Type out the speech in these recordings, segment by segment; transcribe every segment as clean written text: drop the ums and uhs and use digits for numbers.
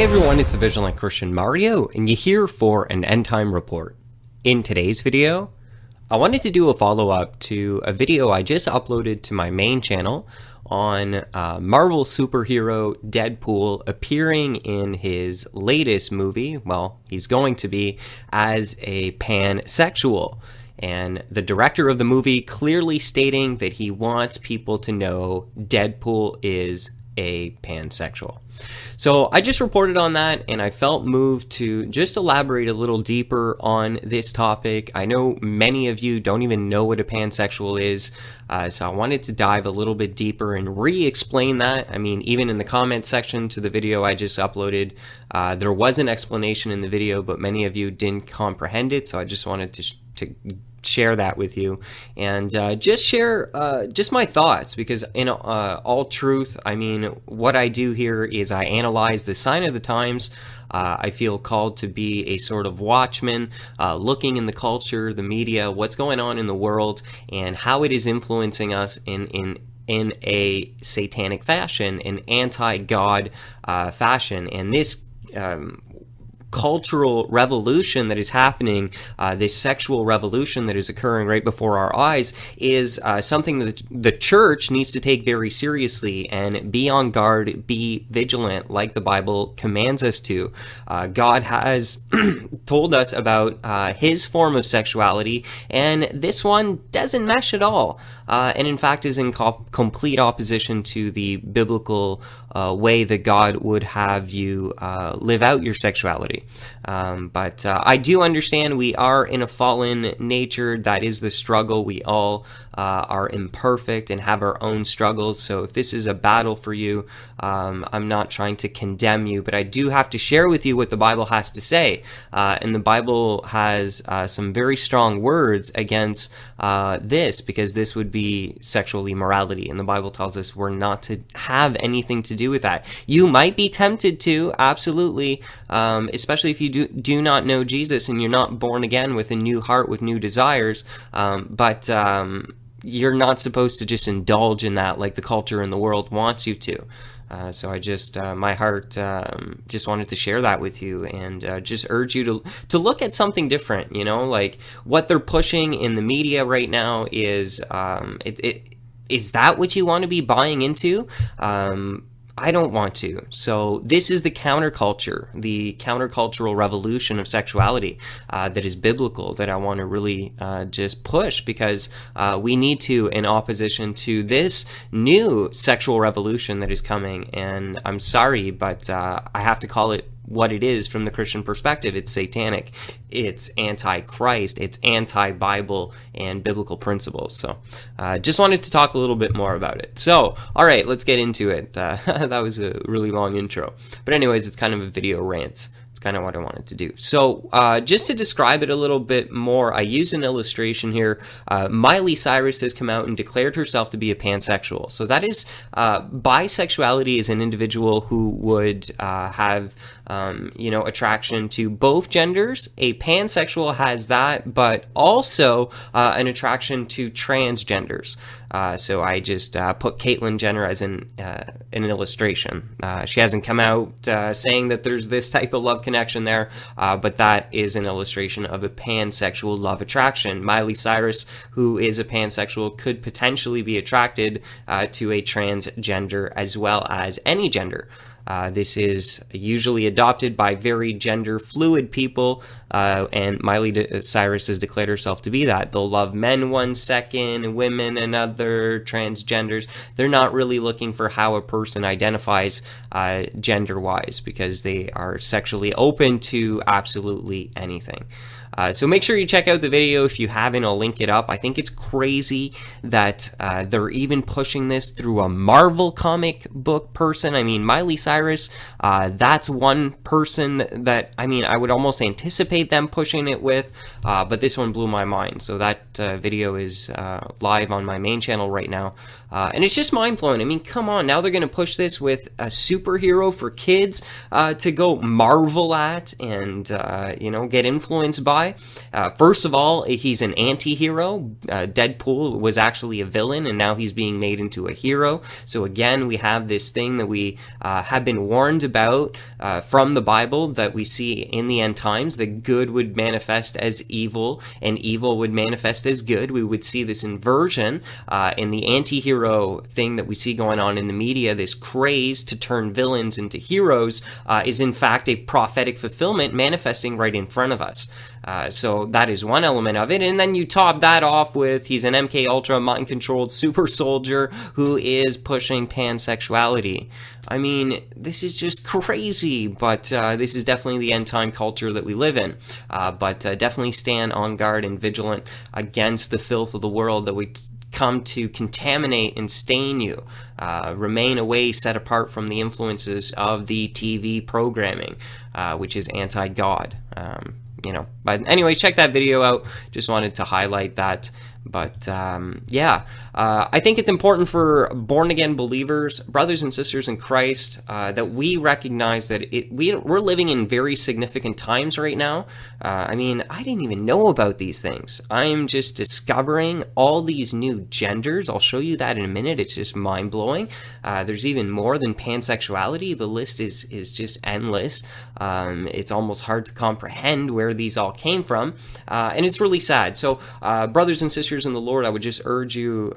everyone, it's the Vigilant Christian Mario, and you're here for an End Time Report. In today's video, I wanted to do a follow-up to a video I just uploaded to my main channel on Marvel superhero Deadpool appearing in his latest movie, well, he's going to be, as a pansexual. And the director of the movie clearly stating that he wants people to know Deadpool is a pansexual. So I just reported on that, and I felt moved to just elaborate a little deeper on this topic. I know many of you don't even know what a pansexual is, so I wanted to dive a little bit deeper and re-explain that. I mean, even in the comment section to the video I just uploaded, there was an explanation in the video, but many of you didn't comprehend it, so I just wanted to share that with you and just share just my thoughts, because in all truth, I mean, what I do here is I analyze the sign of the times. I feel called to be a sort of watchman, looking in the culture, the media, what's going on in the world, and how it is influencing us in a satanic fashion, an anti-God fashion. And this cultural revolution that is happening, this sexual revolution that is occurring right before our eyes, is something that the church needs to take very seriously and be on guard, be vigilant, like the Bible commands us to. God has told us about his form of sexuality, and this one doesn't mesh at all, and in fact is in complete opposition to the biblical way that God would have you live out your sexuality. But I do understand we are in a fallen nature. That is the struggle. We all are imperfect and have our own struggles. So if this is a battle for you, I'm not trying to condemn you, but I do have to share with you what the Bible has to say. And the Bible has some very strong words against this, because this would be sexual immorality. And the Bible tells us we're not to have anything to do with that. You might be tempted to, absolutely, especially if you do not know Jesus and you're not born again with a new heart, with new desires, but you're not supposed to just indulge in that like the culture and the world wants you to. So I just, my heart just wanted to share that with you, and just urge you to look at something different, you know, like what they're pushing in the media right now is, is that what you want to be buying into? I don't want to. So this is the counterculture, the countercultural revolution of sexuality that is biblical, that I want to really just push, because we need to, in opposition to this new sexual revolution that is coming. And I'm sorry, but I have to call it what it is from the Christian perspective. It's satanic, it's anti-Christ, it's anti-Bible and biblical principles. So just wanted to talk a little bit more about it. So, all right, let's get into it. That was a really long intro. But anyways, it's kind of a video rant. It's kind of what I wanted to do. So just to describe it a little bit more, I use an illustration here. Miley Cyrus has come out and declared herself to be a pansexual. So that is, bisexuality is an individual who would have attraction to both genders. A pansexual has that, but also an attraction to transgenders. So I just put Caitlyn Jenner as an illustration. She hasn't come out saying that there's this type of love connection there, but that is an illustration of a pansexual love attraction. Miley Cyrus, who is a pansexual, could potentially be attracted to a transgender as well as any gender. This is usually adopted by very gender fluid people, and Miley Cyrus has declared herself to be that. They'll love men one second, women another, transgenders. They're not really looking for how a person identifies gender-wise, because they are sexually open to absolutely anything. So make sure you check out the video if you haven't. I'll link it up. I think it's crazy that they're even pushing this through a Marvel comic book person. I mean, Miley Cyrus, that's one person that, I mean, I would almost anticipate them pushing it with, but this one blew my mind. So that video is live on my main channel right now. And it's just mind-blowing. I mean, come on, now they're going to push this with a superhero for kids to go marvel at and, get influenced by. First of all, he's an anti-hero. Deadpool was actually a villain, and now he's being made into a hero. So again, we have this thing that we have have been warned about from the Bible that we see in the end times, that good would manifest as evil and evil would manifest as good. We would see this inversion in the anti-hero thing that we see going on in the media. This craze to turn villains into heroes is in fact a prophetic fulfillment manifesting right in front of us. So that is one element of it. And then you top that off with he's an MK Ultra mind-controlled super soldier who is pushing pansexuality. I mean, this is just crazy, but this is definitely the end-time culture that we live in. But definitely stand on guard and vigilant against the filth of the world that we come to contaminate and stain you. Remain away, set apart from the influences of the TV programming, which is anti-God. But anyways, check that video out. Just wanted to highlight that. But I think it's important for born-again believers, brothers and sisters in Christ, that we recognize that we're living in very significant times right now. I mean, I didn't even know about these things. I'm just discovering all these new genders. I'll show you that in a minute. It's just mind-blowing. There's even more than pansexuality. The list is just endless. It's almost hard to comprehend where these all came from, and it's really sad. So, brothers and sisters in the Lord, I would just urge you,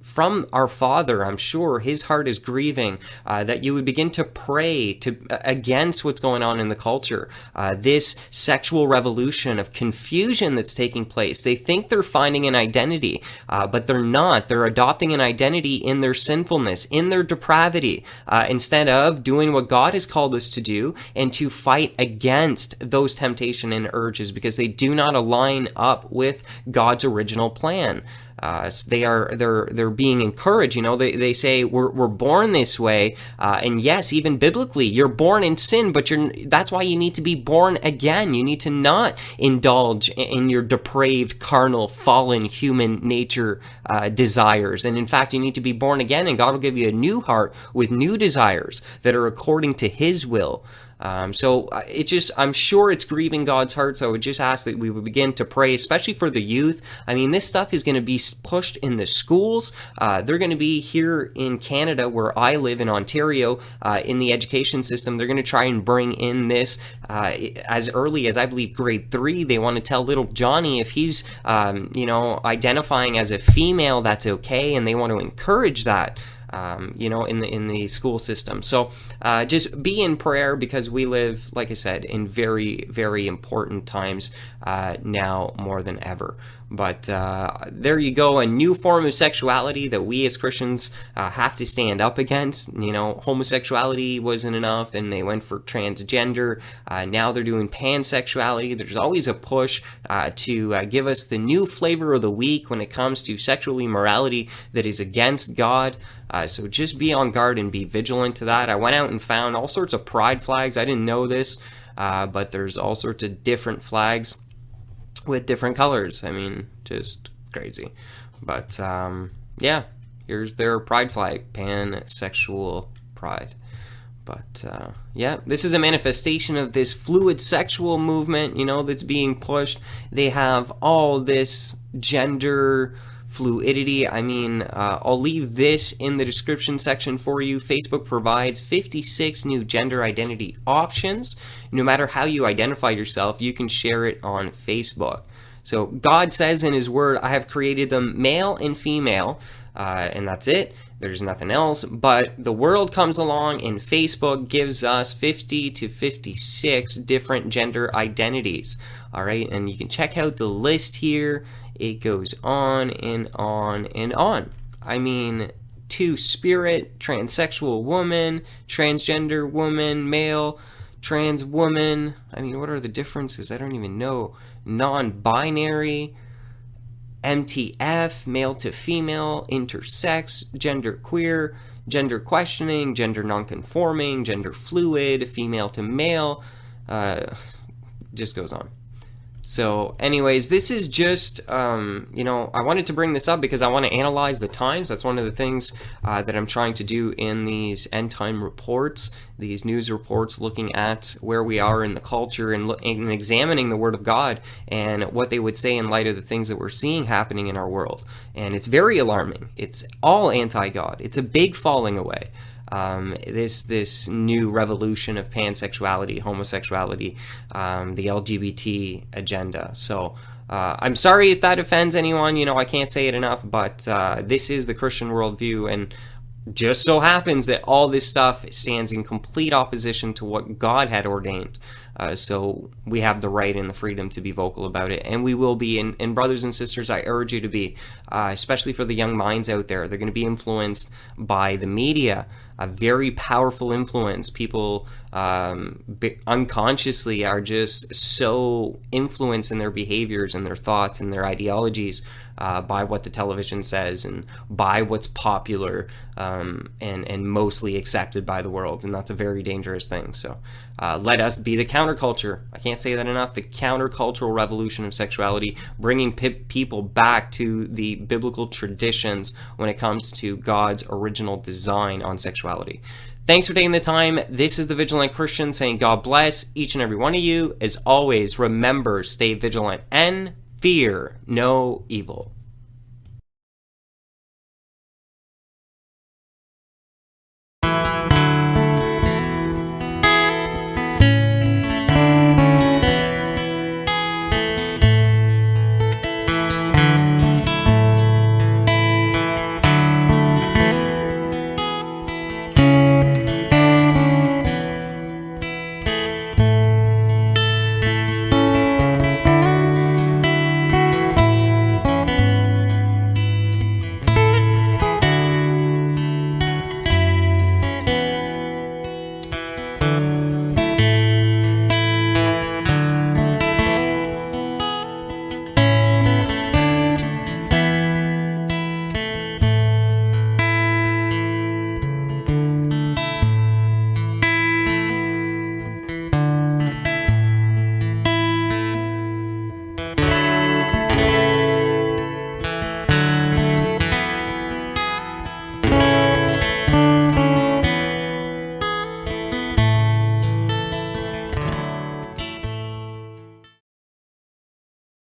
from our Father, I'm sure his heart is grieving, that you would begin to pray against what's going on in the culture, this sexual revolution of confusion that's taking place. They think they're finding an identity, but they're not. They're adopting an identity in their sinfulness, in their depravity, instead of doing what God has called us to do and to fight against those temptation and urges, because they do not align up with God's original plan. They're being encouraged. They say we're born this way, and yes, even biblically, you're born in sin, but that's why you need to be born again. You need to not indulge in your depraved, carnal, fallen human nature desires, and in fact, you need to be born again, and God will give you a new heart with new desires that are according to His will. I'm sure it's grieving God's heart, so I would just ask that we would begin to pray, especially for the youth. I mean, this stuff is going to be pushed in the schools. They're going to be here in Canada, where I live in Ontario, in the education system. They're going to try and bring in this as early as, I believe, grade 3. They want to tell little Johnny if he's, identifying as a female, that's okay, and they want to encourage that. In the school system. So just be in prayer, because we live, like I said, in very, very important times now more than ever. But there you go, a new form of sexuality that we as Christians have to stand up against. Homosexuality wasn't enough, then they went for transgender. Now they're doing pansexuality. There's always a push to give us the new flavor of the week when it comes to sexual immorality that is against God. So just be on guard and be vigilant to that. I went out and found all sorts of pride flags. I didn't know this, but there's all sorts of different flags with different colors. I mean, just crazy. But here's their pride flag, pansexual pride. But this is a manifestation of this fluid sexual movement, that's being pushed. They have all this gender fluidity. I mean, I'll leave this in the description section for you. Facebook provides 56 new gender identity options. No matter how you identify yourself, you can share it on Facebook. So God says in His Word, I have created them male and female, and that's it. There's nothing else. But the world comes along and Facebook gives us 50 to 56 different gender identities. All right, and you can check out the list here. It goes on and on and on. I mean, two-spirit, transsexual woman, transgender woman, male, trans woman. I mean, what are the differences? I don't even know. Non-binary, MTF, male to female, intersex, genderqueer, gender questioning, gender nonconforming, gender fluid, female to male. Just goes on. So anyways, this is just, I wanted to bring this up because I want to analyze the times. That's one of the things that I'm trying to do in these end time reports, these news reports, looking at where we are in the culture and examining the Word of God and what they would say in light of the things that we're seeing happening in our world. And it's very alarming. It's all anti-God. It's a big falling away. this new revolution of pansexuality, homosexuality, the LGBT agenda. So I'm sorry if that offends anyone. I can't say it enough, but this is the Christian worldview, and just so happens that all this stuff stands in complete opposition to what God had ordained. So we have the right and the freedom to be vocal about it, and we will be. And brothers and sisters, I urge you to be, especially for the young minds out there. They're going to be influenced by the media, a very powerful influence. People unconsciously are just so influenced in their behaviors and their thoughts and their ideologies by what the television says and by what's popular and mostly accepted by the world. And that's a very dangerous thing. So let us be the counterculture. I can't say that enough. The countercultural revolution of sexuality, bringing people back to the biblical traditions when it comes to God's original design on sexuality. Thanks for taking the time. This is the Vigilant Christian saying God bless each and every one of you. As always, remember, stay vigilant and fear no evil.